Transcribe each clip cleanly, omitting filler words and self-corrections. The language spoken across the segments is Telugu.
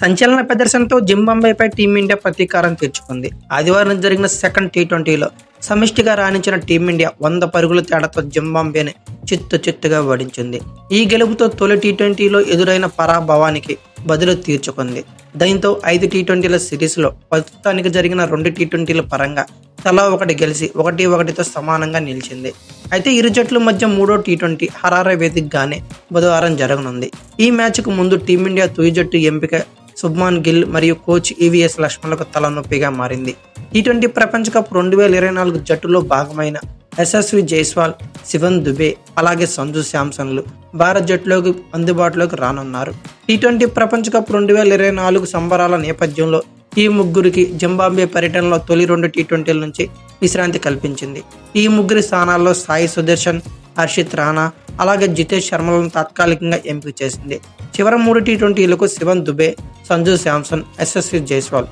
సంచలన ప్రదర్శనతో జింబాబ్వేపై టీమిండియా ప్రతీకారం తీర్చుకుంది. ఆదివారం జరిగిన సెకండ్ టీ20లో సమిష్టిగా రాణించిన టీమిండియా 100 పరుగుల తేడాతో జింబాబ్వేని చిత్తుగా ఓడించింది. ఈ గెలుపుతో తొలి టీ20లో ఎదురైన పరాభవానికి బదులు తీర్చుకుంది. దీంతో 5 టీ20ల సిరీస్లో ప్రస్తుతానికి జరిగిన 2 టీ20ల పరంగా తలా ఒకటి గెలిచి 1-1తో సమానంగా నిలిచింది. అయితే ఇరు జట్ల మధ్య మూడో టీ20 హరారే వేదికగానే బుధవారం జరగనుంది. ఈ మ్యాచ్కు ముందు టీమిండియా తొలి జట్టు ఎంపిక శుభ్మాన్ గిల్ మరియు కోచ్ ఈవీఎస్ లక్ష్మణ్లకు తలనొప్పిగా మారింది. టీ20 ప్రపంచ కప్ 2024 జట్టులో భాగమైన యశస్వి జైస్వాల్, శివన్ దుబే అలాగే సంజు శాంసన్లు భారత్ జట్టులోకి అందుబాటులోకి రానున్నారు. టీ20 ప్రపంచ కప్ 2024 సంబరాల నేపథ్యంలో ఈ ముగ్గురికి జింబాబ్వే పర్యటనలో తొలి 2 టీ20ల నుంచి విశ్రాంతి కల్పించింది. ఈ ముగ్గురి స్థానాల్లో సాయి సుదర్శన్, హర్షిత్ రాణా అలాగే జితేష్ శర్మలను తాత్కాలికంగా ఎంపిక చేసింది. చివరి 3 టీ20లకు శివన్ దుబే, సంజు శాంసన్, యశస్వి జైస్వాల్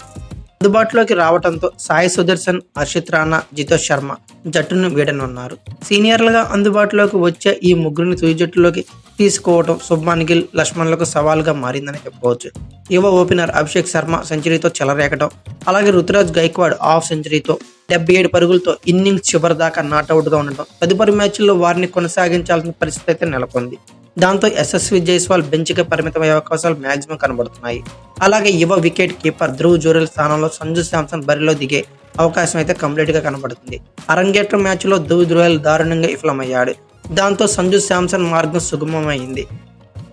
అందుబాటులోకి రావడంతో సాయి సుదర్శన్, హర్షిత్ రాణా, జితేష్ శర్మ జట్టును వీడనున్నారు. సీనియర్లుగా అందుబాటులోకి వచ్చే ఈ ముగ్గురిని తుది జట్టులోకి తీసుకోవడం శుభ్మాన్ గిల్, లక్ష్మణ్లకు సవాల్గా మారిందని చెప్పవచ్చు. యువ ఓపెనర్ అభిషేక్ శర్మ సెంచరీతో చెలరేగడం అలాగే రుతురాజ్ గైక్వాడ్ హాఫ్ సెంచరీతో 77 పరుగులతో ఇన్నింగ్స్ చివరి దాకా నాట్అవుట్గా ఉండటం తదుపరి మ్యాచ్ల్లో వారిని కొనసాగించాల్సిన పరిస్థితి అయితే నెలకొంది. దాంతో యశస్వి జైస్వాల్ బెంచ్కి పరిమితమయ్యే అవకాశాలు మ్యాక్సిమం కనబడుతున్నాయి. అలాగే యువ వికెట్ కీపర్ ధ్రువ్ జురెల్ స్థానంలో సంజు శాంసన్ బరిలో దిగే అవకాశం అయితే కంప్లీట్గా కనబడుతుంది. అరంగేట్ర మ్యాచ్లో ధ్రువ్ జురెల్ దారుణంగా విఫలమయ్యాడు. దాంతో సంజు శాంసన్ మార్గం సుగమమైంది.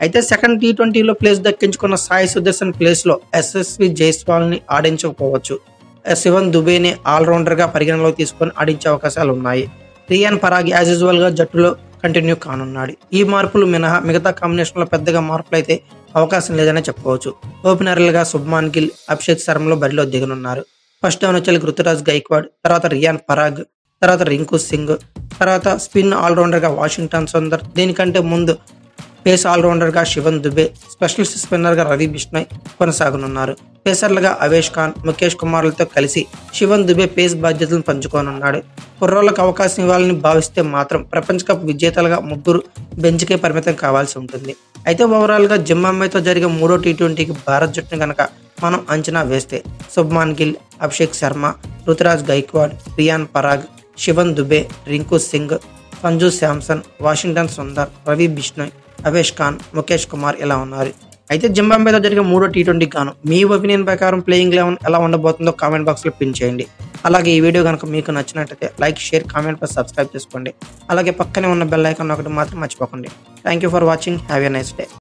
అయితే సెకండ్ టీ20లో ప్లేస్ దక్కించుకున్న సాయి సుదర్శన్ ప్లేస్లో యశస్వి జైస్వాల్ని ఆడించకపోవచ్చు. శివన్ దుబేని ఆల్రౌండర్గా పరిగణలోకి తీసుకొని ఆడించే అవకాశాలు ఉన్నాయి. రియాన్ పరాగ్ యాజ్ యూజువల్గా జట్టులో కంటిన్యూ కానున్నాడు. ఈ మార్పులు మినహా మిగతా కాంబినేషన్లో పెద్దగా మార్పులు అయితే అవకాశం లేదనే చెప్పుకోవచ్చు. ఓపెనర్లుగా శుభ్మాన్ గిల్, అభిషేక్ శర్మలో బరిలో దిగనున్నారు. ఫస్ట్ డౌన్ వచ్చేకి రుతురాజ్ గైక్వాడ్, తర్వాత రియాన్ పరాగ్, తర్వాత రింకు సింగ్, తర్వాత స్పిన్ ఆల్రౌండర్గా వాషింగ్టన్ సుందర్, దీనికంటే ముందు పేస్ ఆల్రౌండర్గా శివన్ దుబే, స్పెషలిస్ట్ స్పిన్నర్గా రవి బిష్ణోయ్ కొనసాగనున్నారు. పేసర్లుగా అవేష్ ఖాన్, ముఖేష్ కుమార్లతో కలిసి శివన్ దుబే పేస్ బాధ్యతలను పంచుకోనున్నాడు. కుర్రోళ్లకు అవకాశం ఇవ్వాలని భావిస్తే మాత్రం ప్రపంచ కప్ విజేతలుగా ముగ్గురు బెంచ్కే పరిమితం కావాల్సి ఉంటుంది. అయితే ఓవరాల్గా జింబాబ్వేతో జరిగే మూడో టీ20కి భారత్ జట్టును కనుక మనం అంచనా వేస్తే శుభ్మాన్ గిల్, అభిషేక్ శర్మ, రుతురాజ్ గైక్వాడ్, రియాన్ పరాగ్, శివన్ దుబే, రింకు సింగ్, సంజు శాంసన్, వాషింగ్టన్ సుందర్, రవి బిష్ణోయ్, అవేష్ ఖాన్, ముఖేష్ కుమార్ ఇలా ఉన్నారు. అయితే జింబాబ్వేతో జరిగే మూడో టీ20కి గాను మీ ఒపీనియన్ ప్రకారం ప్లేయింగ్ 11 ఎలా ఉండబోతుందో కామెంట్ బాక్స్లో పిన్ చేయండి. అలాగే ఈ వీడియో కనుక మీకు నచ్చినట్లయితే like, share, comment plus subscribe చేసుకోండి. అలాగే పక్కనే ఉన్న బెల్ ఐకాన్ ఒకటి మాత్రం మర్చిపోకండి. Thank you for watching. Have a nice day.